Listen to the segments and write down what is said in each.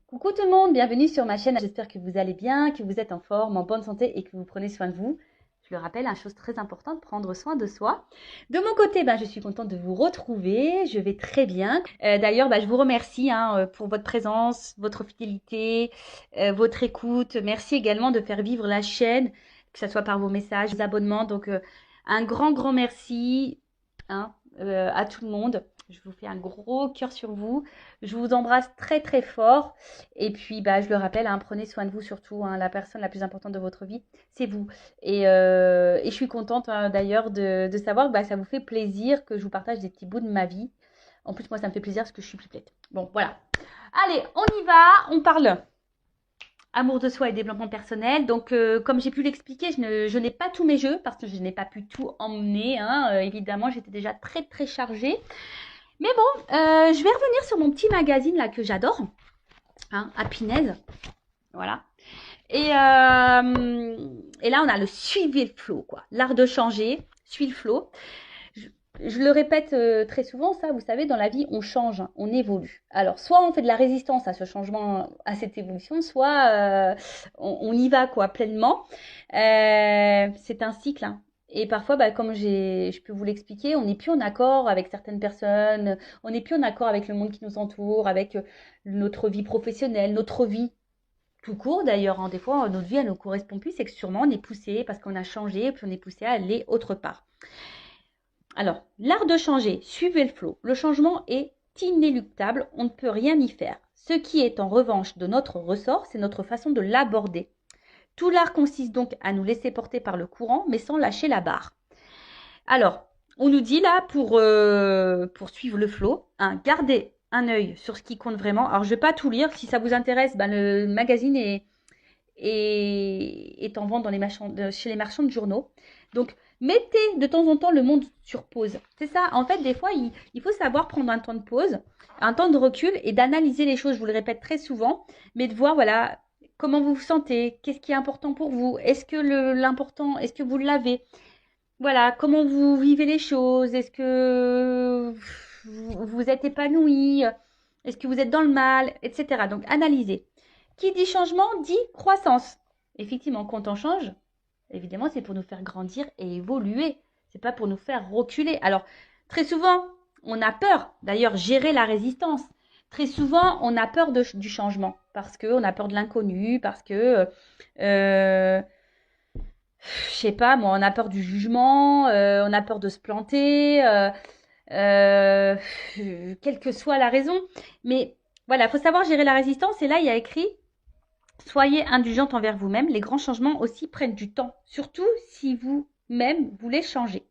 Coucou tout le monde, bienvenue sur ma chaîne. J'espère que vous allez bien, que vous êtes en forme, en bonne santé et que vous prenez soin de vous. Je le rappelle, une chose très importante, prendre soin de soi. De mon côté, je suis contente de vous retrouver. Je vais très bien. D'ailleurs, je vous remercie pour votre présence, votre fidélité, votre écoute. Merci également de faire vivre la chaîne, que ce soit par vos messages, vos abonnements. Donc, un grand merci à tout le monde. Je vous fais un gros cœur sur vous. Je vous embrasse très fort. Et puis, je le rappelle, prenez soin de vous surtout. La personne la plus importante de votre vie, c'est vous. Et je suis contente d'ailleurs de savoir que ça vous fait plaisir que je vous partage des petits bouts de ma vie. En plus, moi, ça me fait plaisir parce que je suis pipelette. Bon, voilà. Allez, on y va. On parle amour de soi et développement personnel. Donc, comme j'ai pu l'expliquer, je n'ai pas tous mes jeux parce que je n'ai pas pu tout emmener. Évidemment, j'étais déjà très chargée. Mais bon, je vais revenir sur mon petit magazine là que j'adore, Happiness, voilà. Et là, on a le suivez le flow, quoi. L'art de changer, suivez le flow. Je le répète très souvent, ça, vous savez, dans la vie, on change, on évolue. Alors, soit on fait de la résistance à ce changement, à cette évolution, soit on y va, quoi, pleinement. C'est un cycle, Et parfois, comme je peux vous l'expliquer, on n'est plus en accord avec certaines personnes, on n'est plus en accord avec le monde qui nous entoure, avec notre vie professionnelle, notre vie tout court d'ailleurs. Des fois, notre vie, elle ne nous correspond plus, c'est que sûrement on est poussé parce qu'on a changé, puis on est poussé à aller autre part. Alors, l'art de changer, suivez le flot. Le changement est inéluctable, on ne peut rien y faire. Ce qui est en revanche de notre ressort, c'est notre façon de l'aborder. Tout l'art consiste donc à nous laisser porter par le courant, mais sans lâcher la barre. Alors, on nous dit là, pour suivre le flot, gardez un œil sur ce qui compte vraiment. Alors, je ne vais pas tout lire. Si ça vous intéresse, le magazine est en vente chez les marchands de journaux. Donc, mettez de temps en temps le monde sur pause. C'est ça. En fait, des fois, il faut savoir prendre un temps de pause, un temps de recul et d'analyser les choses. Je vous le répète très souvent, mais de voir, voilà, comment vous vous sentez, qu'est-ce qui est important pour vous, est-ce que l'important, est-ce que vous l'avez, voilà, comment vous vivez les choses, est-ce que vous êtes épanoui, est-ce que vous êtes dans le mal, etc. Donc, analysez. Qui dit changement dit croissance. Effectivement, quand on change, évidemment, c'est pour nous faire grandir et évoluer. C'est pas pour nous faire reculer. Alors, très souvent, on a peur. D'ailleurs, gérer la résistance. Très souvent, on a peur du changement parce qu'on a peur de l'inconnu, parce que, je sais pas, moi, on a peur du jugement, on a peur de se planter, quelle que soit la raison. Mais voilà, il faut savoir gérer la résistance. Et là, il y a écrit soyez indulgente envers vous-même. Les grands changements aussi prennent du temps, surtout si vous-même voulez changer.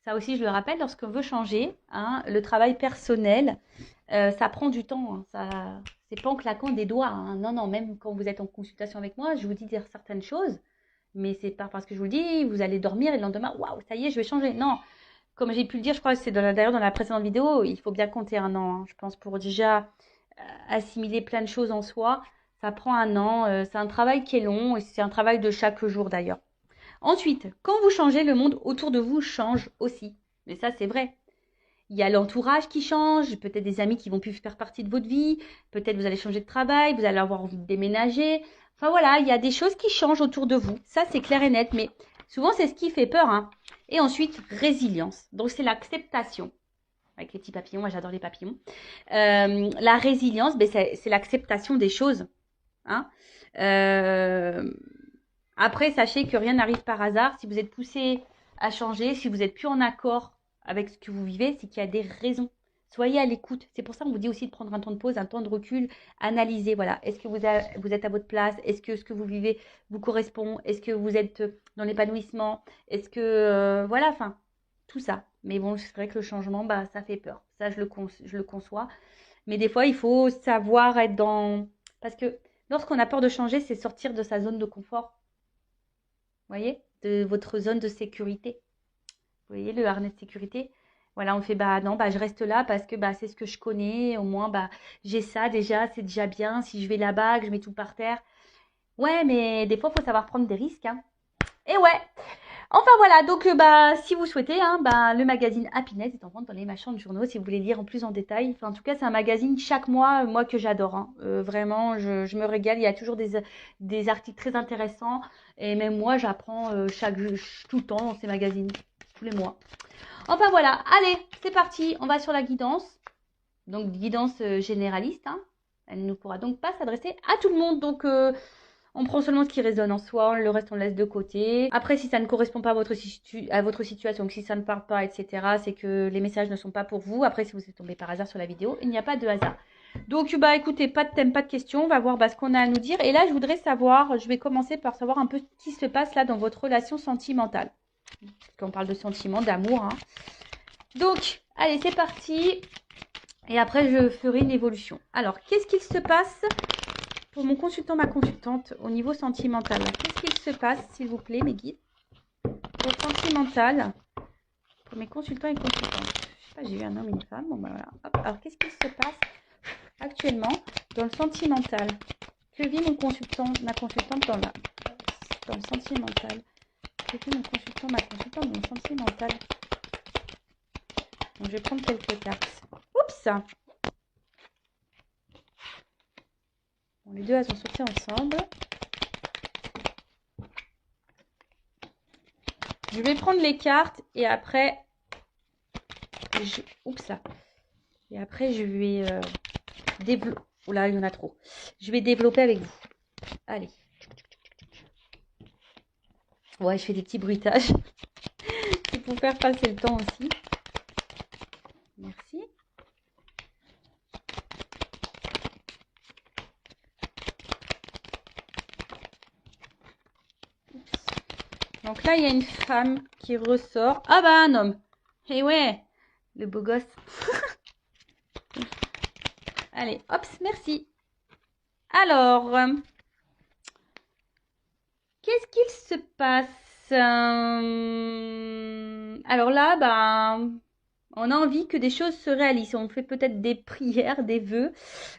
Ça aussi, je le rappelle, lorsqu'on veut changer, le travail personnel, ça prend du temps. C'est pas en claquant des doigts. Non, même quand vous êtes en consultation avec moi, je vous dis dire certaines choses, mais c'est pas parce que je vous le dis, vous allez dormir et le lendemain, waouh, ça y est, je vais changer. Non, comme j'ai pu le dire, je crois que c'est d'ailleurs dans la précédente vidéo, il faut bien compter un an, je pense, pour déjà assimiler plein de choses en soi. Ça prend un an, c'est un travail qui est long et c'est un travail de chaque jour d'ailleurs. Ensuite, quand vous changez, le monde autour de vous change aussi. Mais ça, c'est vrai. Il y a l'entourage qui change, peut-être des amis qui vont plus faire partie de votre vie, peut-être vous allez changer de travail, vous allez avoir envie de déménager. Enfin voilà, il y a des choses qui changent autour de vous. Ça, c'est clair et net, mais souvent, c'est ce qui fait peur. Et ensuite, résilience. Donc, c'est l'acceptation. Avec les petits papillons, moi j'adore les papillons. La résilience, c'est l'acceptation des choses. Après, sachez que rien n'arrive par hasard. Si vous êtes poussé à changer, si vous n'êtes plus en accord avec ce que vous vivez, c'est qu'il y a des raisons. Soyez à l'écoute. C'est pour ça qu'on vous dit aussi de prendre un temps de pause, un temps de recul, analyser. Voilà, est-ce que vous êtes à votre place? Est-ce que ce que vous vivez vous correspond? Est-ce que vous êtes dans l'épanouissement? Est-ce que voilà, enfin, tout ça. Mais bon, c'est vrai que le changement, ça fait peur. Ça, je le conçois. Mais des fois, il faut savoir être dans... Parce que lorsqu'on a peur de changer, c'est sortir de sa zone de confort. Vous voyez, de votre zone de sécurité. Vous voyez, le harnais de sécurité. Voilà, on fait, non, je reste là parce que c'est ce que je connais. Au moins, j'ai ça déjà, c'est déjà bien. Si je vais là-bas, que je mets tout par terre. Ouais, mais des fois, il faut savoir prendre des risques. Et ouais. Enfin voilà, donc bah, si vous souhaitez, hein, bah, le magazine Happiness est en vente dans les marchands de journaux si vous voulez lire en plus en détail. Enfin, en tout cas, c'est un magazine chaque mois, moi que j'adore. Hein. Vraiment, je me régale. Il y a toujours des articles très intéressants. Et même moi, j'apprends tout le temps dans ces magazines, tous les mois. Enfin voilà, allez, c'est parti. On va sur la guidance. Donc, guidance généraliste. Hein. Elle ne pourra donc pas s'adresser à tout le monde. Donc, on prend seulement ce qui résonne en soi, le reste on laisse de côté. Après, si ça ne correspond pas à votre situation, donc si ça ne parle pas, etc., c'est que les messages ne sont pas pour vous. Après, si vous êtes tombé par hasard sur la vidéo, il n'y a pas de hasard. Donc, bah écoutez, pas de thème, pas de question. On va voir ce qu'on a à nous dire. Et là, je voudrais savoir, je vais commencer par savoir un peu ce qui se passe là dans votre relation sentimentale. Parce qu'on parle de sentiments, d'amour. Hein. Donc, allez, c'est parti. Et après, je ferai une évolution. Alors, qu'est-ce qu'il se passe pour mon consultant, ma consultante, au niveau sentimental? Qu'est-ce qu'il se passe, s'il vous plaît, mes guides? Pour le sentimental, pour mes consultants et consultantes. Je sais pas, j'ai eu un homme et une femme. Bon, ben voilà. Hop. Alors, qu'est-ce qu'il se passe actuellement dans le sentimental? Que vit mon consultant, ma consultante dans le sentimental? Que vit mon consultant, ma consultante dans le sentimental? Donc, je vais prendre quelques cartes. Oups! Bon, les deux, elles sont sorties ensemble. Je vais prendre les cartes et après, oups là. Et après, je vais développer. Oh là, il y en a trop. Je vais développer avec vous. Allez. Ouais, je fais des petits bruitages. C'est pour faire passer le temps aussi. Merci. Oups. Donc là, il y a une femme qui ressort. Ah bah, un homme. Eh ouais, le beau gosse. Allez, hop, merci. Alors, qu'est-ce qu'il se passe? Alors là, bah, on a envie que des choses se réalisent. On fait peut-être des prières, des vœux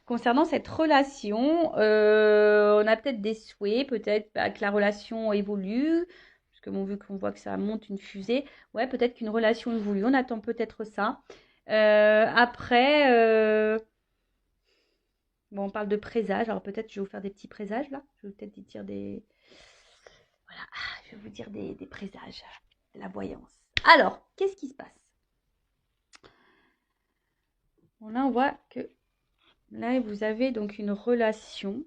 concernant cette relation. On a peut-être des souhaits, peut-être que la relation évolue. Parce que bon, vu qu'on voit que ça monte une fusée, ouais, peut-être qu'une relation évolue. On attend peut-être ça. Après, bon, on parle de présages. Alors peut-être je vais vous faire des petits présages là. Je vais peut-être y dire des... Voilà, je vais vous dire des présages, de la voyance. Alors, qu'est-ce qui se passe? Bon, là, on voit que là, vous avez donc une relation.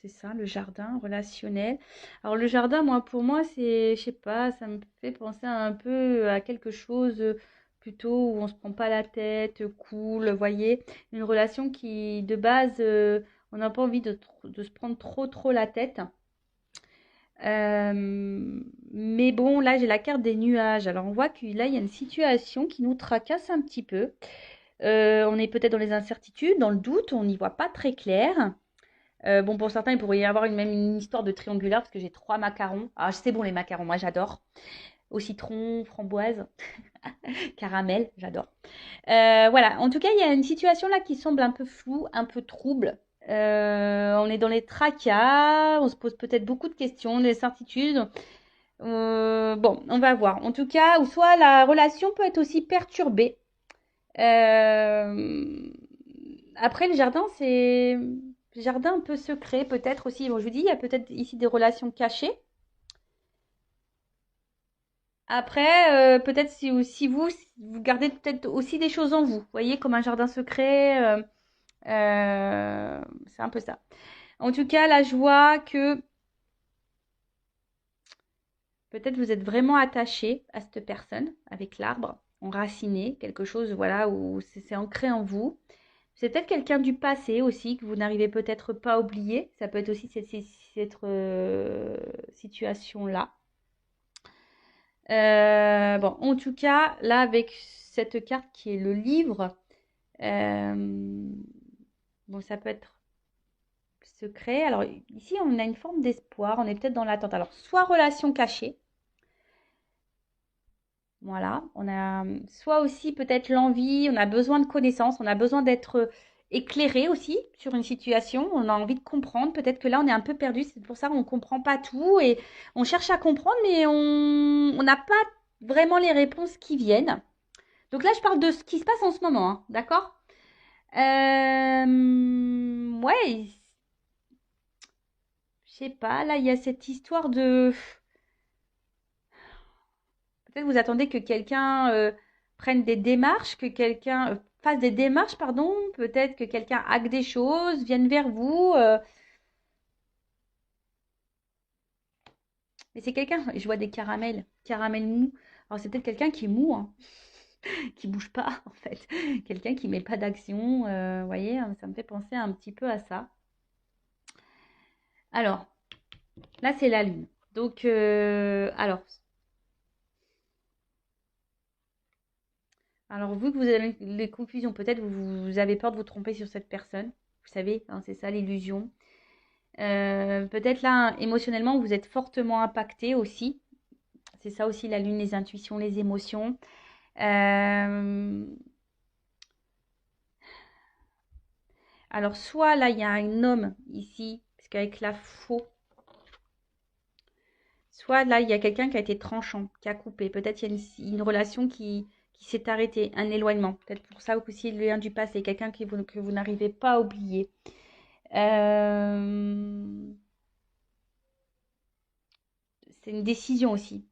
C'est ça, le jardin relationnel. Alors, le jardin, moi, pour moi, c'est, je sais pas, ça me fait penser un peu à quelque chose plutôt où on se prend pas la tête, cool, vous voyez. Une relation qui, de base, on n'a pas envie de se prendre trop la tête. Mais bon, là, j'ai la carte des nuages. Alors, on voit que là, il y a une situation qui nous tracasse un petit peu. On est peut-être dans les incertitudes, dans le doute, on n'y voit pas très clair. Bon, pour certains, il pourrait y avoir même une histoire de triangulaire parce que j'ai 3 macarons. Ah, c'est bon les macarons, moi j'adore. Au citron, framboise, caramel, j'adore. Voilà, en tout cas, il y a une situation là qui semble un peu floue, un peu trouble. On est dans les tracas, on se pose peut-être beaucoup de questions, des incertitudes. Bon, on va voir. En tout cas, ou soit la relation peut être aussi perturbée. Après, le jardin, c'est jardin un peu secret, peut-être aussi. Bon, je vous dis, il y a peut-être ici des relations cachées. Après, peut-être si vous gardez peut-être aussi des choses en vous, vous voyez, comme un jardin secret, c'est un peu ça. En tout cas, là, je vois que peut-être vous êtes vraiment attaché à cette personne avec l'arbre, enraciné, quelque chose, voilà, où c'est ancré en vous. C'est peut-être quelqu'un du passé aussi que vous n'arrivez peut-être pas à oublier. Ça peut être aussi cette situation-là. Bon, en tout cas, là, avec cette carte qui est le livre, bon, ça peut être secret. Alors, ici, on a une forme d'espoir. On est peut-être dans l'attente. Alors, soit relation cachée. Voilà, on a soit aussi peut-être l'envie, on a besoin de connaissances, on a besoin d'être éclairé aussi sur une situation. On a envie de comprendre. Peut-être que là, on est un peu perdu. C'est pour ça qu'on ne comprend pas tout et on cherche à comprendre, mais on n'a pas vraiment les réponses qui viennent. Donc là, je parle de ce qui se passe en ce moment, hein, d'accord? Ouais, je sais pas. Là, il y a cette histoire de. Peut-être vous attendez que quelqu'un prenne des démarches, que quelqu'un fasse des démarches, pardon. Peut-être que quelqu'un hack des choses, vienne vers vous. Mais c'est quelqu'un, je vois des caramels, caramels mous. Alors c'est peut-être quelqu'un qui est mou, hein, qui bouge pas en fait. Quelqu'un qui met pas d'action. Vous voyez, hein, ça me fait penser un petit peu à ça. Alors, là c'est la lune. Donc, alors vous que vous avez les confusions, peut-être vous avez peur de vous tromper sur cette personne. Vous savez, hein, c'est ça l'illusion. Peut-être là, émotionnellement, vous êtes fortement impacté aussi. C'est ça aussi la lune, les intuitions, les émotions. Euh, alors, soit là, il y a un homme ici, parce qu'avec la faux, soit là, il y a quelqu'un qui a été tranchant, qui a coupé. Peut-être il y a une relation qui s'est arrêtée, un éloignement. Peut-être pour ça aussi le lien du passé, quelqu'un que vous n'arrivez pas à oublier. Euh, c'est une décision aussi.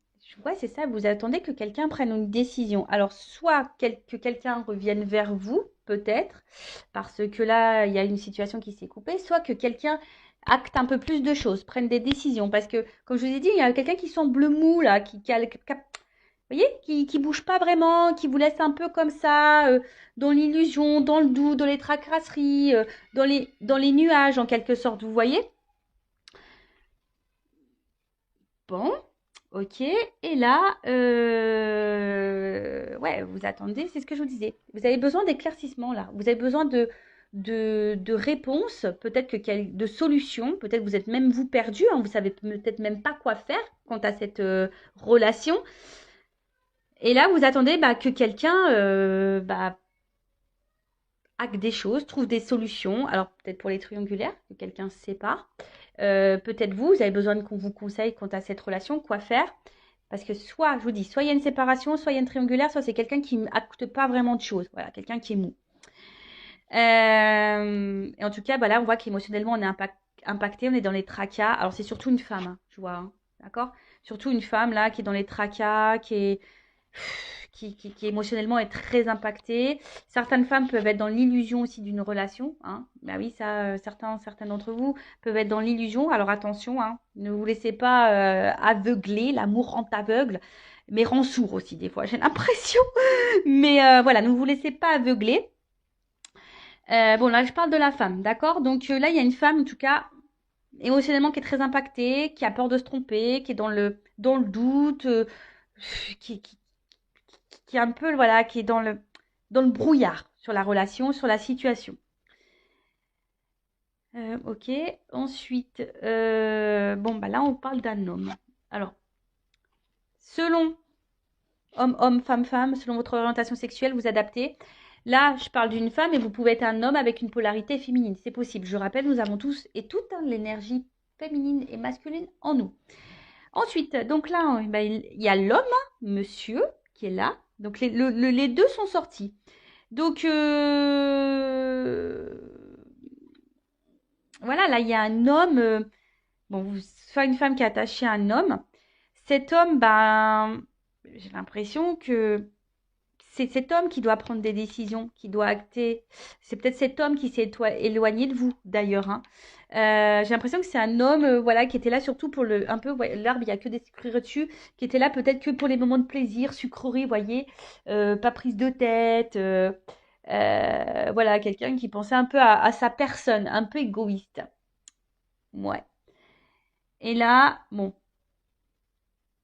Ouais, c'est ça, vous attendez que quelqu'un prenne une décision. Alors, soit que quelqu'un revienne vers vous, peut-être, parce que là, il y a une situation qui s'est coupée, soit que quelqu'un acte un peu plus de choses, prenne des décisions. Parce que, comme je vous ai dit, il y a quelqu'un qui semble mou, là, vous voyez, qui bouge pas vraiment, qui vous laisse un peu comme ça, dans l'illusion, dans le doute, dans les tracasseries, dans les nuages, en quelque sorte, vous voyez? Bon, ok. Et là, ouais, vous attendez, c'est ce que je vous disais. Vous avez besoin d'éclaircissement là. Vous avez besoin de réponses, peut-être de solutions. Peut-être vous êtes même vous perdu, hein, vous savez peut-être même pas quoi faire quant à cette relation. Et là, vous attendez bah, que quelqu'un bah, hack des choses, trouve des solutions. Alors peut-être pour les triangulaires, que quelqu'un se sépare. Peut-être vous avez besoin qu'on vous conseille quant à cette relation, quoi faire. Parce que soit, je vous dis, soit il y a une séparation, soit il y a une triangulaire, soit c'est quelqu'un qui n'acte pas vraiment de choses. Voilà, quelqu'un qui est mou. Et en tout cas, bah là, on voit qu'émotionnellement, on est impacté, on est dans les tracas. Alors, c'est surtout une femme, hein, je vois, hein, d'accord? Surtout une femme, là, qui est dans les tracas, qui émotionnellement est très impactée. Certaines femmes peuvent être dans l'illusion aussi d'une relation, hein. Bah oui, ça, certains d'entre vous peuvent être dans l'illusion. Alors, attention, hein, ne vous laissez pas aveugler. L'amour rend aveugle, mais rend sourd aussi, des fois, j'ai l'impression. Mais voilà, ne vous laissez pas aveugler. Bon, là, je parle de la femme, d'accord? Donc là, il y a une femme, en tout cas, émotionnellement, qui est très impactée, qui a peur de se tromper, qui est dans le doute, qui, qui, qui est un peu, voilà, qui est dans le brouillard sur la relation, sur la situation. Ok. Ensuite, bon, bah là, on parle d'un homme. Alors, selon homme, femme, selon votre orientation sexuelle, vous adaptez. Là, je parle d'une femme et vous pouvez être un homme avec une polarité féminine. C'est possible. Je rappelle, nous avons tous et toutes hein, l'énergie féminine et masculine en nous. Ensuite, donc là, ben, il y a l'homme, monsieur, qui est là. Donc les deux sont sortis. Donc voilà, là, il y a un homme, bon, soit une femme qui est attachée à un homme. Cet homme, ben, j'ai l'impression que c'est cet homme qui doit prendre des décisions, qui doit acter. C'est peut-être cet homme qui s'est éloigné de vous, d'ailleurs, hein. J'ai l'impression que c'est un homme, voilà, qui était là surtout pour un peu, ouais, l'arbre, il n'y a que des sucreries dessus, qui était là peut-être que pour les moments de plaisir, sucreries, voyez, pas prise de tête, voilà, quelqu'un qui pensait un peu à sa personne, un peu égoïste. Ouais. Et là, bon,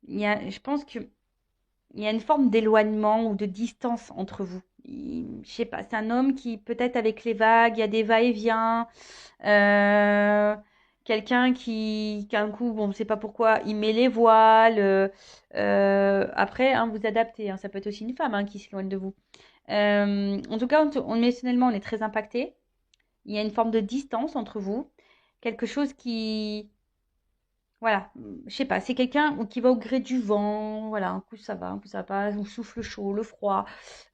je pense que il y a une forme d'éloignement ou de distance entre vous. Je sais pas, c'est un homme qui, peut-être avec les vagues, il y a des va-et-vient. euh, Quelqu'un qui, un coup, bon, on ne sait pas pourquoi, il met les voiles. Après, hein, vous adaptez, hein, ça peut être aussi une femme hein, qui s'éloigne de vous. En tout cas, émotionnellement, on est très impacté. il y a une forme de distance entre vous. Quelque chose qui... Voilà, je sais pas, c'est quelqu'un qui va au gré du vent. Voilà, un coup ça va, un coup ça va pas. On souffle chaud, le froid.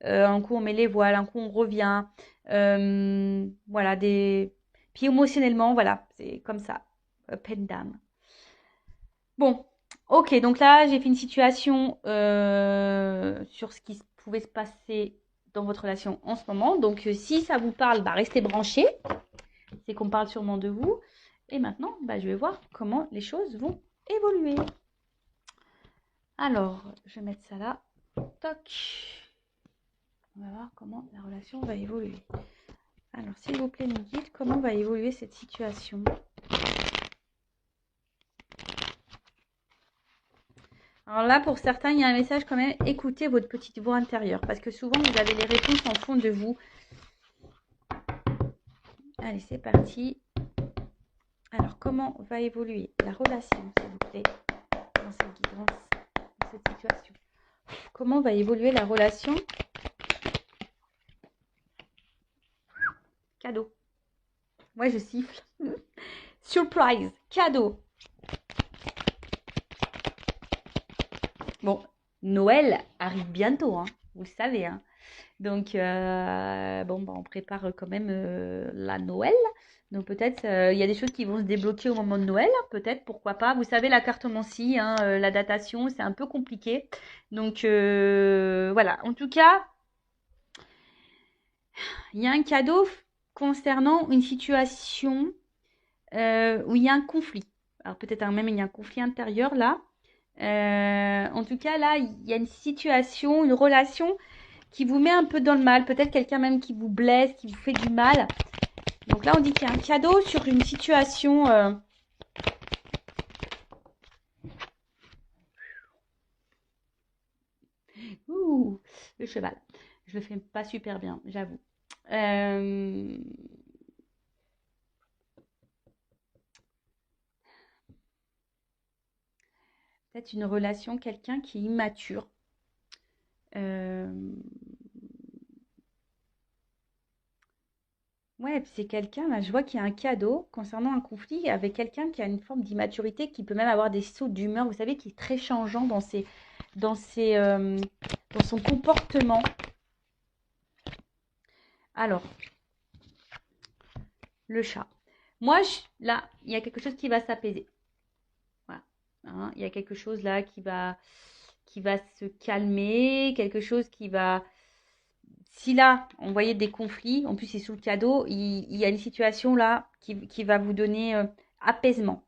Un coup on met les voiles, un coup on revient. Voilà, des... Puis émotionnellement, voilà, c'est comme ça. Up and down. Bon, ok, donc là, j'ai fait une situation sur ce qui pouvait se passer dans votre relation en ce moment. Donc, si ça vous parle, bah, restez branchés. C'est qu'on parle sûrement de vous. Et maintenant, bah, je vais voir comment les choses vont évoluer. Alors, je vais mettre ça là. Toc. On va voir comment la relation va évoluer. Alors, s'il vous plaît, nous dites comment va évoluer cette situation. Alors là, pour certains, il y a un message quand même. Écoutez votre petite voix intérieure. Parce que souvent, vous avez les réponses en fond de vous. Allez, c'est parti. Alors, comment va évoluer la relation, s'il vous plaît, dans cette guidance, dans cette situation? Comment va évoluer la relation? Cadeau. Moi, je siffle. Surprise. Cadeau. Bon, Noël arrive bientôt, hein, vous le savez. Hein. Donc, bon, bah, on prépare quand même la Noël. Donc, peut-être, il y a des choses qui vont se débloquer au moment de Noël. Peut-être, pourquoi pas. Vous savez, la cartomancie, hein, la datation, c'est un peu compliqué. Donc, voilà. En tout cas, il y a un cadeau concernant une situation où il y a un conflit. Alors, peut-être même il y a un conflit intérieur là. En tout cas, là, il y a une situation, une relation qui vous met un peu dans le mal. Peut-être quelqu'un même qui vous blesse, qui vous fait du mal. Donc là, on dit qu'il y a un cadeau sur une situation... Ouh, le cheval. Je le fais pas super bien, j'avoue. Peut-être une relation, quelqu'un qui est immature. Ouais, puis c'est quelqu'un, là, je vois qu'il y a un cadeau concernant un conflit avec quelqu'un qui a une forme d'immaturité, qui peut même avoir des sauts d'humeur, vous savez, qui est très changeant dans ses, dans son comportement. Alors, le chat. Moi, là, il y a quelque chose qui va s'apaiser. Voilà. Hein, il y a quelque chose là qui va se calmer, quelque chose qui va... Si là, on voyait des conflits, en plus c'est sous le cadeau, il y a une situation là qui va vous donner apaisement.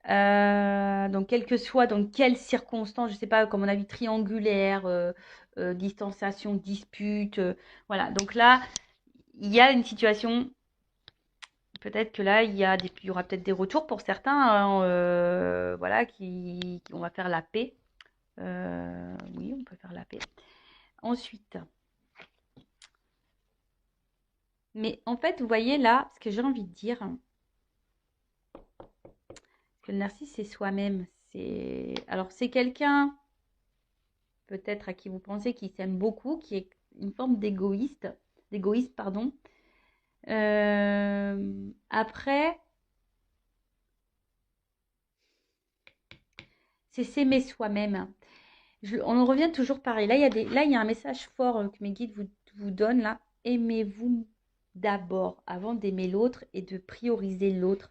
Donc, quel que soit dans quelles circonstances, je ne sais pas, comme on a vu, triangulaire, distanciation, dispute, voilà. Donc là, il y a une situation, peut-être que là, il y aura peut-être des retours pour certains, hein, voilà, on va faire la paix. Oui, on peut faire la paix. Ensuite, mais en fait, vous voyez là, ce que j'ai envie de dire, que le narcisse, c'est soi-même. Alors, c'est quelqu'un, peut-être à qui vous pensez, qui s'aime beaucoup, qui est une forme d'égoïste, pardon. Après, c'est s'aimer soi-même. On en revient toujours pareil. Là, il y a un message fort que mes guides vous donnent là. Aimez-vous d'abord avant d'aimer l'autre et de prioriser l'autre.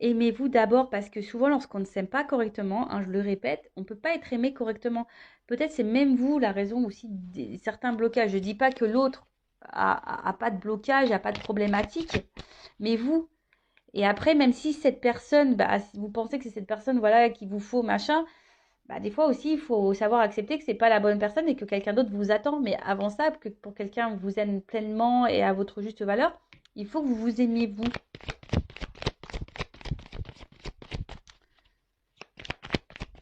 Aimez-vous d'abord parce que souvent, lorsqu'on ne s'aime pas correctement, hein, je le répète, on ne peut pas être aimé correctement. Peut-être c'est même vous la raison aussi de certains blocages. Je ne dis pas que l'autre a pas de blocage, a pas de problématique, mais vous. Et après, même si cette personne, bah, si vous pensez que c'est cette personne voilà, qu'il vous faut, machin, bah, des fois aussi, il faut savoir accepter que c'est pas la bonne personne et que quelqu'un d'autre vous attend. Mais avant ça, que pour quelqu'un vous aime pleinement et à votre juste valeur, il faut que vous vous aimiez vous.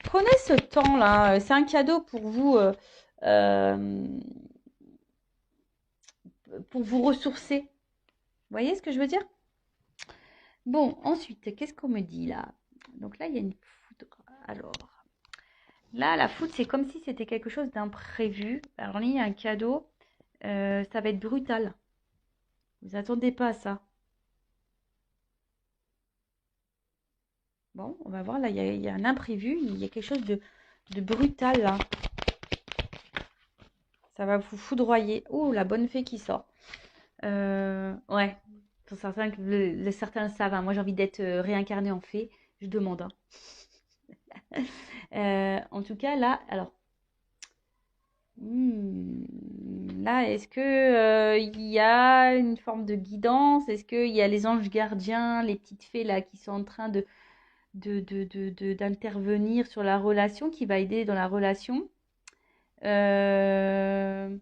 Prenez ce temps-là. C'est un cadeau pour vous ressourcer. Vous voyez ce que je veux dire? Bon, ensuite, qu'est-ce qu'on me dit là? Donc là, il y a une foudre. Alors, là, la foudre, c'est comme si c'était quelque chose d'imprévu. Alors là, il y a un cadeau. Ça va être brutal. Vous attendez pas à ça. Bon, on va voir, là, il y a un imprévu, il y a quelque chose de brutal, là. Ça va vous foudroyer. Oh, la bonne fée qui sort. Ouais, pour certains, certains le savent, hein. Moi, j'ai envie d'être réincarnée en fée. Je demande, hein. En tout cas, là, alors, là, est-ce que il y a une forme de guidance? Est-ce qu'il y a les anges gardiens, les petites fées là qui sont en train d'intervenir sur la relation, qui va aider dans la relation? Euh,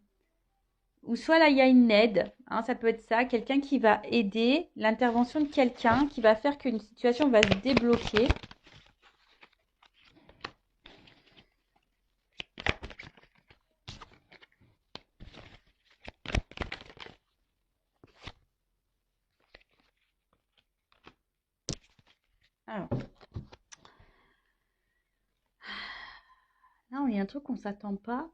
Ou soit là, il y a une aide, hein, ça peut être ça, quelqu'un qui va aider, l'intervention de quelqu'un qui va faire qu'une situation va se débloquer. Alors, là, il y a un truc qu'on ne s'attend pas.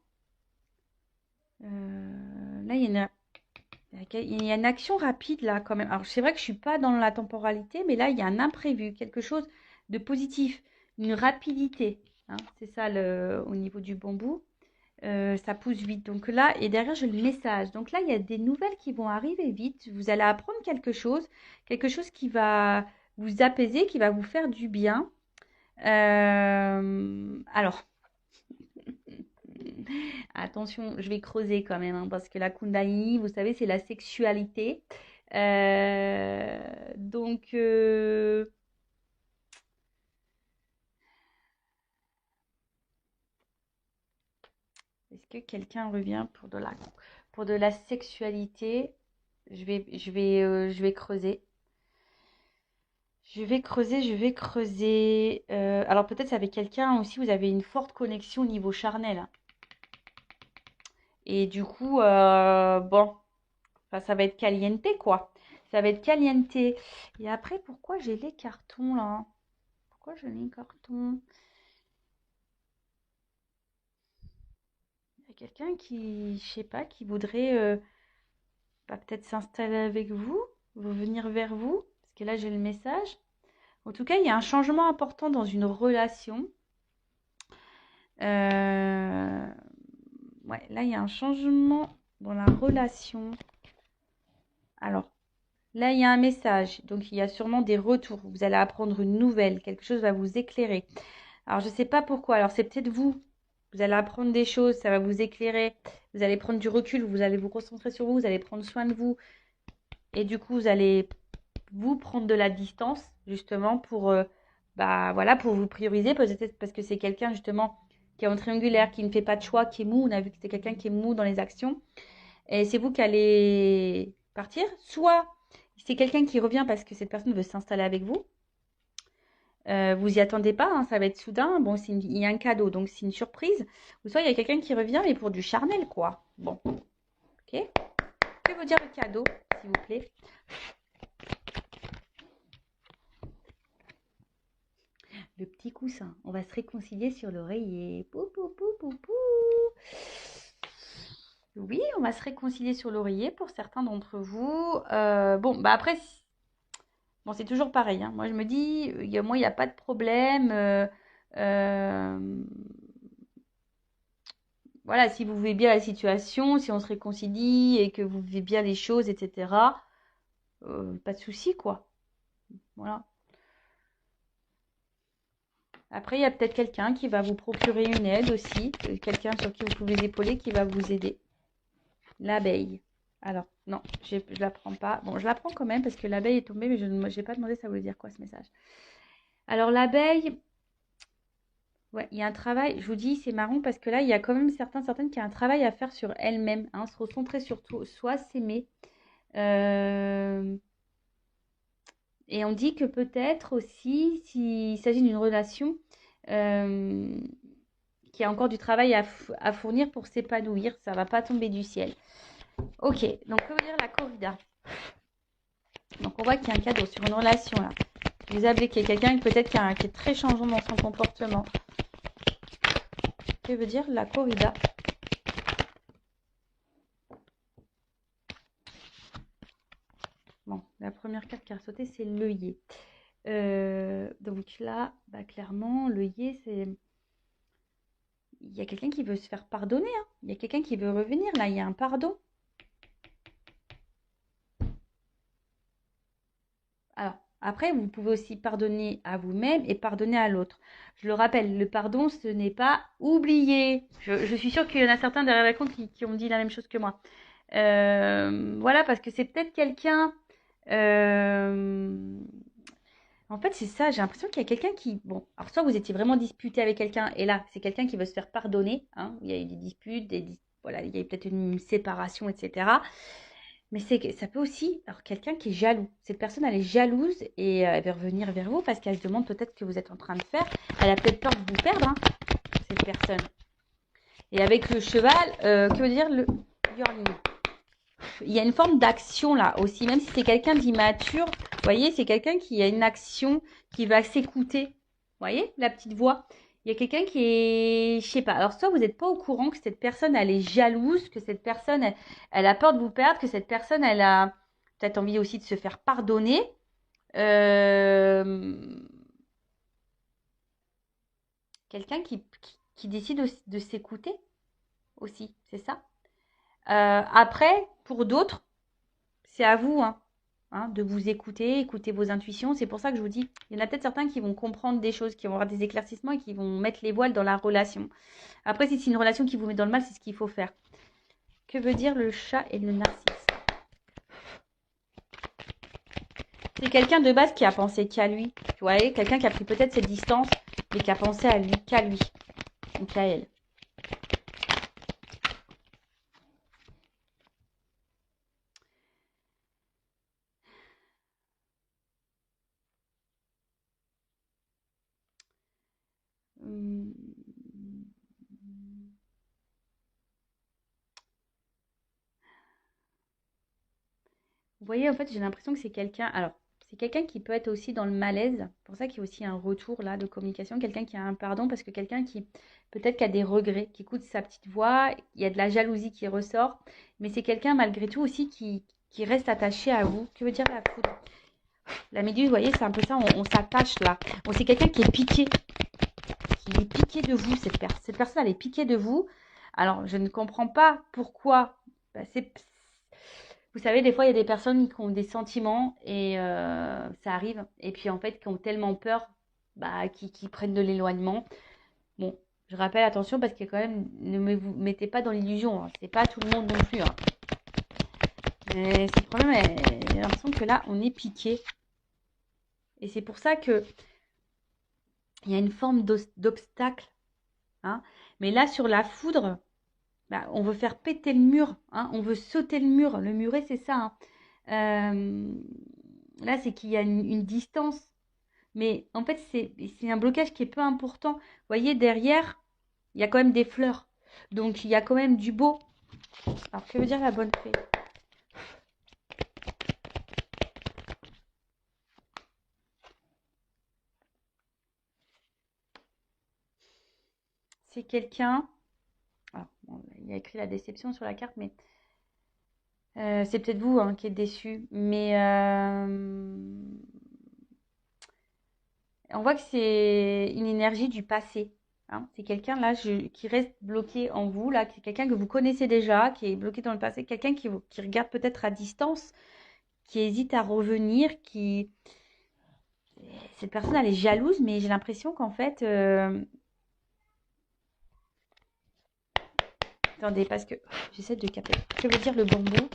Là, il y a une action rapide là quand même. Alors c'est vrai que je suis pas dans la temporalité, mais là il y a un imprévu, quelque chose de positif, une rapidité, hein. C'est ça au niveau du bambou. Ça pousse vite. Donc là, et derrière j'ai le message. Donc là, il y a des nouvelles qui vont arriver vite. Vous allez apprendre quelque chose qui va vous apaiser, qui va vous faire du bien. Alors, attention, je vais creuser quand même, hein, parce que la Kundalini, vous savez, c'est la sexualité. Donc, est-ce que quelqu'un revient pour de la sexualité? Je vais creuser. Je vais creuser. Alors peut-être avec quelqu'un aussi, vous avez une forte connexion au niveau charnel, hein. Et du coup, bon, enfin, ça va être caliente, quoi. Ça va être caliente. Et après, pourquoi j'ai les cartons là? Pourquoi j'ai les cartons? Il y a quelqu'un qui, je sais pas, qui voudrait bah, peut-être s'installer avec vous, venir vers vous, parce que là j'ai le message. En tout cas, il y a un changement important dans une relation. Euh, Ouais, là il y a un changement dans la relation. Alors, là il y a un message, donc il y a sûrement des retours. Vous allez apprendre une nouvelle, quelque chose va vous éclairer. Alors, je ne sais pas pourquoi. Alors, c'est peut-être vous. Vous allez apprendre des choses, ça va vous éclairer. Vous allez prendre du recul, vous allez vous concentrer sur vous, vous allez prendre soin de vous. Et du coup, vous allez vous prendre de la distance, justement, pour, bah, voilà, pour vous prioriser. Peut-être parce que c'est quelqu'un, justement, qui est en triangulaire, qui ne fait pas de choix, qui est mou. On a vu que c'est quelqu'un qui est mou dans les actions. Et c'est vous qui allez partir. Soit c'est quelqu'un qui revient parce que cette personne veut s'installer avec vous. Vous y attendez pas, hein, ça va être soudain. Bon, il y a un cadeau, donc c'est une surprise. Ou soit il y a quelqu'un qui revient, mais pour du charnel, quoi. Bon, ok. Que veut dire le cadeau, s'il vous plaît? Le petit coussin. On va se réconcilier sur l'oreiller. Pou, pou, pou, pou, pou. Oui, on va se réconcilier sur l'oreiller pour certains d'entre vous. Bon, bah après, bon, c'est toujours pareil, hein. Moi, je me dis, moi, il n'y a pas de problème. Euh, voilà, si vous vivez bien la situation, si on se réconcilie et que vous vivez bien les choses, etc., pas de souci, quoi. Voilà. Après, il y a peut-être quelqu'un qui va vous procurer une aide aussi, quelqu'un sur qui vous pouvez épauler qui va vous aider. L'abeille. Alors, non, je ne la prends pas. Bon, je la prends quand même parce que l'abeille est tombée, mais je n'ai pas demandé ça voulait dire quoi ce message. Alors, l'abeille, ouais, il y a un travail, je vous dis, c'est marrant parce que là, il y a quand même certaines qui ont un travail à faire sur elles-mêmes, hein, se recentrer sur tout, soit s'aimer. Et on dit que peut-être aussi, s'il s'agit d'une relation euh, qui a encore du travail à fournir pour s'épanouir, ça ne va pas tomber du ciel. Ok, donc que veut dire la corrida? Donc on voit qu'il y a un cadeau sur une relation là. Vous appelez qu'il y a quelqu'un peut-être qui est très changeant dans son comportement. Que veut dire la corrida? Bon, la première carte qui a sauté, c'est l'œillet. Donc là, bah, clairement, le yé, c'est... Il y a quelqu'un qui veut se faire pardonner, hein. Il y a quelqu'un qui veut revenir, là, il y a un pardon. Alors, après, vous pouvez aussi pardonner à vous-même et pardonner à l'autre. Je le rappelle, le pardon, ce n'est pas oublier. Je suis sûre qu'il y en a certains derrière l'écran qui ont dit la même chose que moi. Voilà, parce que c'est peut-être quelqu'un... euh, En fait, c'est ça, j'ai l'impression qu'il y a quelqu'un qui... Bon, alors soit vous étiez vraiment disputé avec quelqu'un, et là, c'est quelqu'un qui veut se faire pardonner, hein. Il y a eu des disputes, voilà, il y a eu peut-être une séparation, etc. Mais c'est que ça peut aussi... Alors, quelqu'un qui est jaloux. Cette personne, elle est jalouse et elle va revenir vers vous parce qu'elle se demande peut-être ce que vous êtes en train de faire. Elle a peut-être peur de vous perdre, hein, cette personne. Et avec le cheval, que veut dire le yearning? Il y a une forme d'action là aussi, même si c'est quelqu'un d'immature. Vous voyez, c'est quelqu'un qui a une action qui va s'écouter. Vous voyez, la petite voix. Il y a quelqu'un qui est, je sais pas. Alors soit vous n'êtes pas au courant que cette personne elle est jalouse, que cette personne elle a peur de vous perdre, que cette personne elle a peut-être envie aussi de se faire pardonner. Euh, Quelqu'un qui décide de s'écouter aussi, c'est ça. Après, pour d'autres, c'est à vous, hein, de vous écouter, écouter vos intuitions. C'est pour ça que je vous dis, il y en a peut-être certains qui vont comprendre des choses, qui vont avoir des éclaircissements et qui vont mettre les voiles dans la relation. Après, si c'est une relation qui vous met dans le mal, c'est ce qu'il faut faire. Que veut dire le chat et le narcisse? C'est quelqu'un de base qui a pensé qu'à lui. Tu vois, quelqu'un qui a pris peut-être cette distance, mais qui a pensé à lui, qu'à lui, ou qu'à elle. Hum. Vous voyez, en fait, j'ai l'impression que c'est quelqu'un. Alors, c'est quelqu'un qui peut être aussi dans le malaise. C'est pour ça qu'il y a aussi un retour là de communication. Quelqu'un qui a un pardon, parce que quelqu'un qui peut-être qui a des regrets, qui écoute sa petite voix. Il y a de la jalousie qui ressort. Mais c'est quelqu'un malgré tout aussi qui reste attaché à vous. Que veut dire la foudre? La méduse, vous voyez, c'est un peu ça. On s'attache là. Bon, c'est quelqu'un qui est piqué. Qui est piqué de vous. Cette personne, elle est piquée de vous. Alors, je ne comprends pas pourquoi. Bah, vous savez, des fois, il y a des personnes qui ont des sentiments et ça arrive. Et puis, en fait, qui ont tellement peur, bah, qui prennent de l'éloignement. Bon, je rappelle, attention, parce que quand même, vous mettez pas dans l'illusion, hein. C'est pas tout le monde non plus, hein. Mais c'est le problème, j'ai l'impression que là, on est piqué. Et c'est pour ça que il y a une forme d'obstacle, hein. Mais là, sur la foudre, bah, on veut faire péter le mur, hein. On veut sauter le mur. Le muret, c'est ça, hein. Là, c'est qu'il y a une distance. Mais en fait, c'est un blocage qui est peu important. Vous voyez, derrière, il y a quand même des fleurs. Donc, il y a quand même du beau. Alors, que veut dire la bonne fée? C'est quelqu'un... Alors, bon, il y a écrit la déception sur la carte, mais c'est peut-être vous, hein, qui êtes déçu. Mais on voit que c'est une énergie du passé, hein. C'est quelqu'un là qui reste bloqué en vous, là, c'est quelqu'un que vous connaissez déjà, qui est bloqué dans le passé, quelqu'un qui regarde peut-être à distance, qui hésite à revenir, qui... Cette personne, elle est jalouse, mais j'ai l'impression qu'en fait... Attendez, parce que j'essaie de capter. Que veut dire le bambou?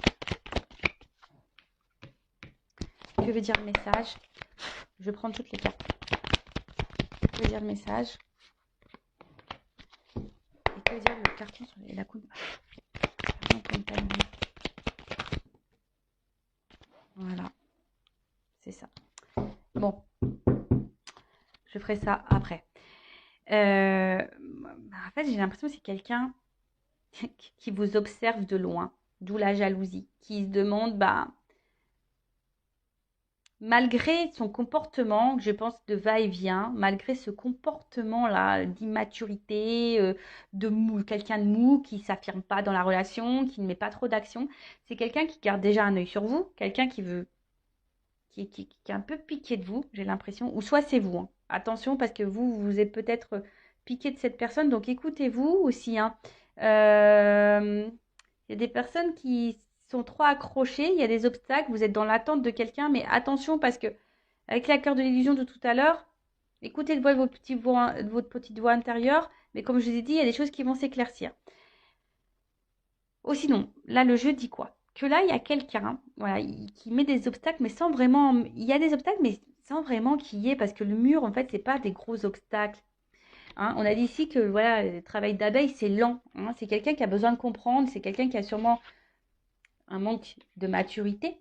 Que veut dire le message? Je vais prendre toutes les cartes. Que veut dire le message? Et que veut dire le carton sur la coupe? Voilà, c'est ça. Bon, je ferai ça après. En fait, j'ai l'impression que c'est quelqu'un qui vous observe de loin, d'où la jalousie, qui se demande, bah, malgré son comportement, je pense, de va-et-vient, malgré ce comportement-là d'immaturité, de mou, quelqu'un de mou qui ne s'affirme pas dans la relation, qui ne met pas trop d'action, c'est quelqu'un qui garde déjà un œil sur vous, quelqu'un qui qui est un peu piqué de vous, j'ai l'impression. Ou soit c'est vous, hein. Attention, parce que vous êtes peut-être piqué de cette personne. Donc écoutez-vous aussi, hein. Il y a des personnes qui sont trop accrochées, il y a des obstacles, vous êtes dans l'attente de quelqu'un, mais attention parce que avec la cœur de l'illusion de tout à l'heure, écoutez le voix de votre petite voix intérieure, mais comme je vous ai dit, il y a des choses qui vont s'éclaircir. Oh, sinon, là, le jeu dit quoi? Que là, il y a quelqu'un, voilà, qui met des obstacles, mais sans vraiment. Il y a des obstacles, mais sans vraiment qu'il y ait, parce que le mur, en fait, c'est pas des gros obstacles. Hein. On a dit ici que voilà, le travail d'abeille, c'est lent. Hein. C'est quelqu'un qui a besoin de comprendre, c'est quelqu'un qui a sûrement un manque de maturité,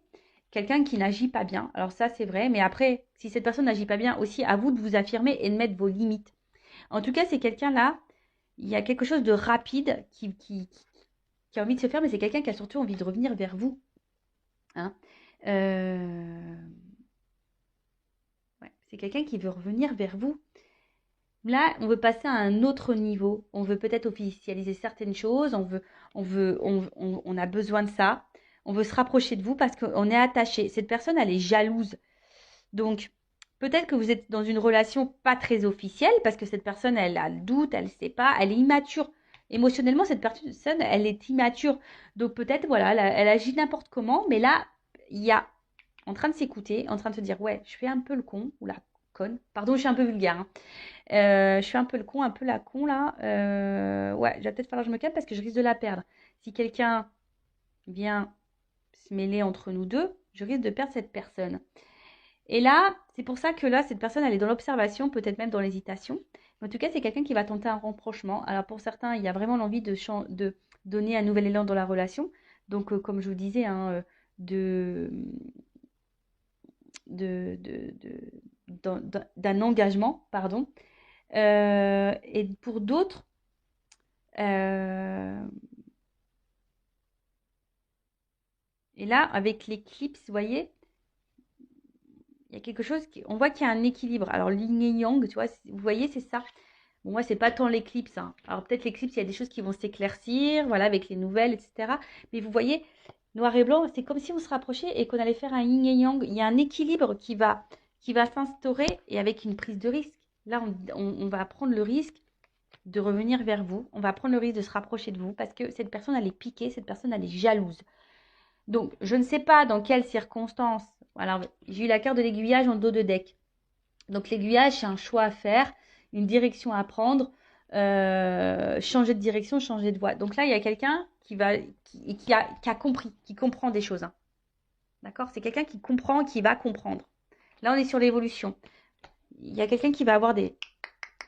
quelqu'un qui n'agit pas bien. Alors ça, c'est vrai, mais après, si cette personne n'agit pas bien, aussi à vous de vous affirmer et de mettre vos limites. En tout cas, c'est quelqu'un là, il y a quelque chose de rapide qui a envie de se faire, mais c'est quelqu'un qui a surtout envie de revenir vers vous. Hein. Ouais, c'est quelqu'un qui veut revenir vers vous. Là, on veut passer à un autre niveau. On veut peut-être officialiser certaines choses. On a besoin de ça. On veut se rapprocher de vous parce qu'on est attaché. Cette personne, elle est jalouse. Donc, peut-être que vous êtes dans une relation pas très officielle parce que cette personne, elle a le doute, elle ne sait pas, elle est immature. Émotionnellement, cette personne, elle est immature. Donc, peut-être, voilà, elle agit n'importe comment. Mais là, il y a en train de s'écouter, en train de se dire, ouais, je fais un peu le con ou la conne. Pardon, je suis un peu vulgaire. Hein. Je fais un peu le con, un peu la con là. Ouais, il va peut-être falloir que je me calme parce que je risque de la perdre. Si quelqu'un vient se mêler entre nous deux, je risque de perdre cette personne. Et là, c'est pour ça que là, cette personne, elle est dans l'observation, peut-être même dans l'hésitation. En tout cas, c'est quelqu'un qui va tenter un rapprochement. Alors pour certains, il y a vraiment l'envie de donner un nouvel élan dans la relation. Donc, comme je vous disais, hein, de, d'un engagement, pardon. Et pour d'autres, euh, et là, avec l'éclipse, vous voyez, il y a quelque chose, on voit qu'il y a un équilibre. Alors, yin et yang, tu vois, vous voyez, c'est ça. Bon, moi, c'est pas tant l'éclipse. Hein. Alors, peut-être l'éclipse, il y a des choses qui vont s'éclaircir, voilà, avec les nouvelles, etc. Mais vous voyez, noir et blanc, c'est comme si on se rapprochait et qu'on allait faire un yin et yang. Il y a un équilibre qui va s'instaurer et avec une prise de risque. Là, on va prendre le risque de revenir vers vous. On va prendre le risque de se rapprocher de vous parce que cette personne, elle est piquée, cette personne, elle est jalouse. Donc, je ne sais pas dans quelles circonstances. Alors, j'ai eu la carte de l'aiguillage en dos de deck. Donc, l'aiguillage, c'est un choix à faire, une direction à prendre, changer de direction, changer de voie. Donc là, il y a quelqu'un qui a compris, qui comprend des choses. Hein. D'accord? C'est quelqu'un qui comprend, qui va comprendre. Là, on est sur l'évolution. Il y a quelqu'un qui va avoir des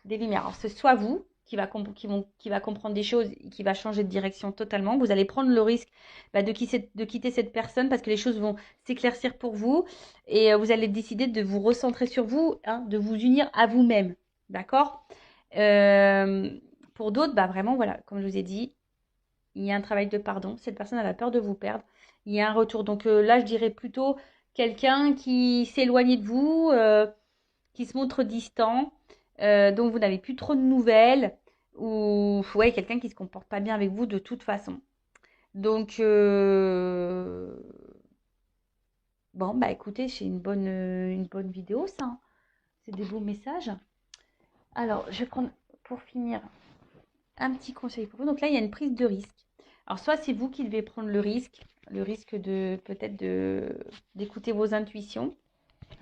lumières. Alors, c'est soit vous qui va comprendre des choses et qui va changer de direction totalement. Vous allez prendre le risque de quitter cette personne parce que les choses vont s'éclaircir pour vous et vous allez décider de vous recentrer sur vous, hein, de vous unir à vous-même. D'accord. Pour d'autres, vraiment, voilà, comme je vous ai dit, il y a un travail de pardon. Cette personne, elle a peur de vous perdre. Il y a un retour. Donc là, je dirais plutôt quelqu'un qui s'éloigne de vous, qui se montre distant, dont vous n'avez plus trop de nouvelles, ou ouais, quelqu'un qui ne se comporte pas bien avec vous de toute façon. Donc, bon, écoutez, c'est une bonne vidéo, ça. Hein. C'est des beaux messages. Alors, je vais prendre, pour finir, un petit conseil pour vous. Donc là, il y a une prise de risque. Alors, soit c'est vous qui devez prendre le risque de peut-être d'écouter vos intuitions.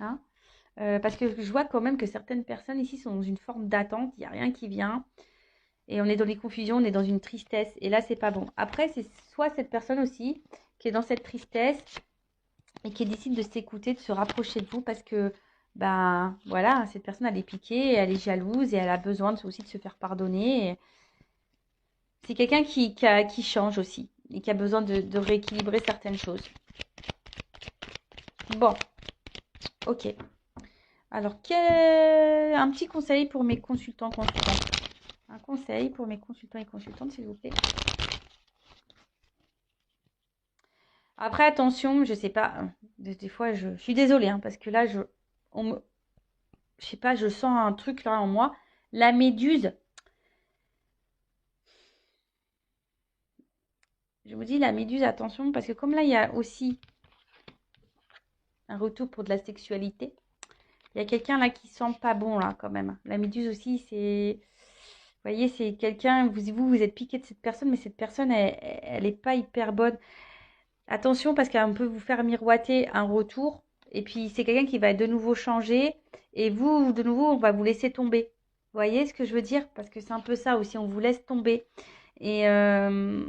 Hein. Parce que je vois quand même que certaines personnes ici sont dans une forme d'attente, il n'y a rien qui vient. Et on est dans les confusions, on est dans une tristesse. Et là, c'est pas bon. Après, c'est soit cette personne aussi qui est dans cette tristesse et qui décide de s'écouter, de se rapprocher de vous parce que, voilà, cette personne, elle est piquée, elle est jalouse et elle a besoin aussi de se faire pardonner. C'est quelqu'un qui change aussi et qui a besoin de rééquilibrer certaines choses. Bon, ok. Alors, un petit conseil pour mes consultants. Un conseil pour mes consultants et consultantes, s'il vous plaît. Après, attention, je sais pas. Des fois, je suis désolée, hein, parce que là, je sais pas, je sens un truc là en moi. La méduse. Je vous dis, la méduse, attention, parce que comme là, il y a aussi Un retour pour de la sexualité. Il y a quelqu'un là qui sent pas bon là quand même. La méduse aussi, c'est... Vous voyez, c'est quelqu'un, vous êtes piqué de cette personne, mais cette personne, elle est pas hyper bonne. Attention parce qu'elle peut vous faire miroiter un retour. Et puis c'est quelqu'un qui va de nouveau changer. Et vous, de nouveau, on va vous laisser tomber. Vous voyez ce que je veux dire? Parce que c'est un peu ça aussi, on vous laisse tomber. Et de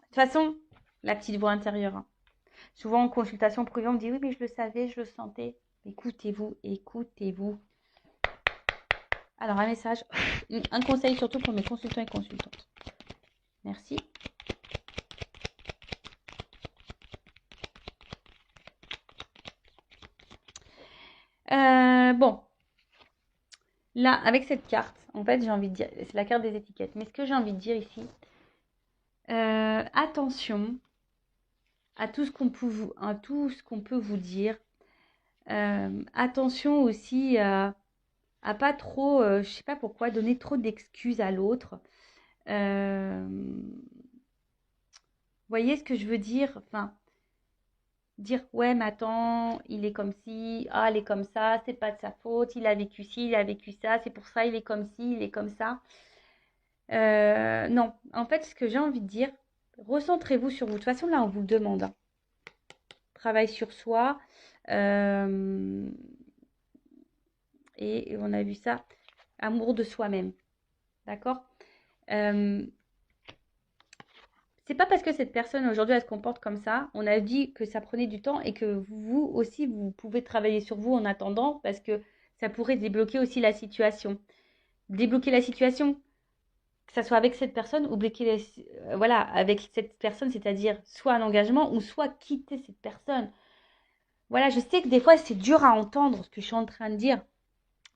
toute façon, la petite voix intérieure, hein. Souvent en consultation privée, on me dit oui, mais je le savais, je le sentais. Écoutez-vous, écoutez-vous. Alors, un message, un conseil surtout pour mes consultants et consultantes. Merci. Bon, là, avec cette carte, en fait, j'ai envie de dire, c'est la carte des étiquettes. Mais ce que j'ai envie de dire ici, attention à tout ce qu'on peut vous dire. Attention aussi à pas trop, je sais pas pourquoi, donner trop d'excuses à l'autre. Voyez ce que je veux dire? Enfin, dire ouais, mais attends, il est comme ci, ah, il est comme ça, c'est pas de sa faute, il a vécu ci, il a vécu ça, c'est pour ça, il est comme ci, il est comme ça. Non, en fait, ce que j'ai envie de dire, recentrez-vous sur vous. De toute façon, là, on vous le demande, hein. Travail sur soi. Et on a vu ça, amour de soi-même. D'accord? C'est pas parce que cette personne aujourd'hui elle se comporte comme ça, on a dit que ça prenait du temps et que vous aussi vous pouvez travailler sur vous en attendant parce que ça pourrait débloquer aussi la situation. Débloquer la situation, que ça soit avec cette personne ou voilà, avec cette personne, c'est-à-dire soit un engagement ou soit quitter cette personne. Voilà, je sais que des fois c'est dur à entendre ce que je suis en train de dire,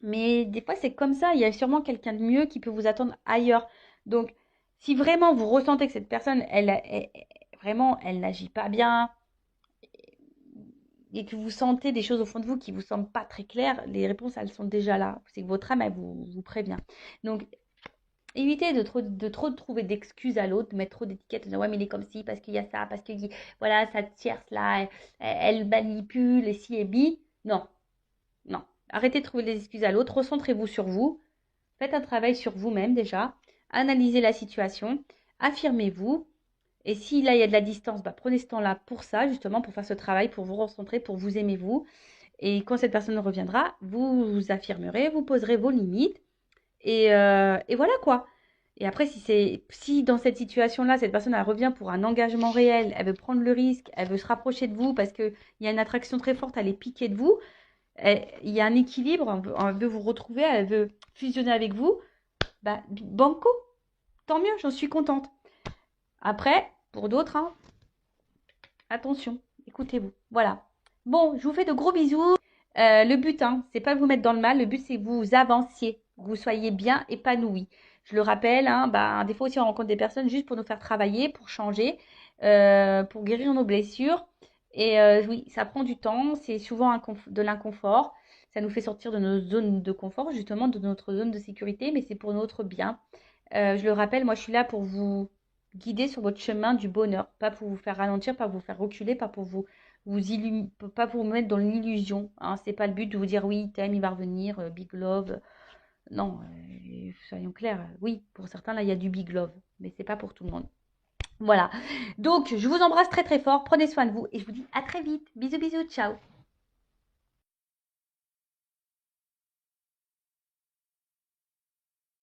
mais des fois c'est comme ça, il y a sûrement quelqu'un de mieux qui peut vous attendre ailleurs. Donc, si vraiment vous ressentez que cette personne, vraiment, elle n'agit pas bien et que vous sentez des choses au fond de vous qui ne vous semblent pas très claires, les réponses, elles sont déjà là. C'est que votre âme, elle vous prévient. Donc, évitez de trop trouver d'excuses à l'autre, de mettre trop d'étiquettes, de dire ouais, mais il est comme ci, parce qu'il y a ça, parce que voilà, cette tierce là, elle manipule, et si et bi. Non, non. Arrêtez de trouver des excuses à l'autre, recentrez-vous sur vous, faites un travail sur vous-même déjà, analysez la situation, affirmez-vous. Et si là, il y a de la distance, bah, prenez ce temps-là pour ça, justement, pour faire ce travail, pour vous recentrer, pour vous aimer vous. Et quand cette personne reviendra, vous vous affirmerez, vous poserez vos limites. Et voilà quoi. Et après, si dans cette situation-là, cette personne, elle revient pour un engagement réel, elle veut prendre le risque, elle veut se rapprocher de vous parce qu'il y a une attraction très forte, elle est piquée de vous, il y a un équilibre, elle veut vous retrouver, elle veut fusionner avec vous, bah, banco, tant mieux, j'en suis contente. Après, pour d'autres, hein, attention, écoutez-vous. Voilà. Bon, je vous fais de gros bisous. Le but, hein, c'est pas de vous mettre dans le mal. Le but, c'est que vous avanciez, que vous soyez bien épanouis. Je le rappelle, hein, bah, des fois aussi, on rencontre des personnes juste pour nous faire travailler, pour changer, pour guérir nos blessures. Et oui, ça prend du temps. C'est souvent de l'inconfort. Ça nous fait sortir de nos zones de confort, justement, de notre zone de sécurité, mais c'est pour notre bien. Je le rappelle, moi, je suis là pour vous guider sur votre chemin du bonheur, pas pour vous faire ralentir, pas pour vous faire reculer, pas pour pas pour vous mettre dans l'illusion, hein. C'est pas le but de vous dire oui, t'aimes, il va revenir, big love. Non, soyons clairs. Oui, pour certains, là, il y a du big love, mais c'est pas pour tout le monde. Voilà. Donc, je vous embrasse très très fort. Prenez soin de vous et je vous dis à très vite. Bisous, bisous, ciao.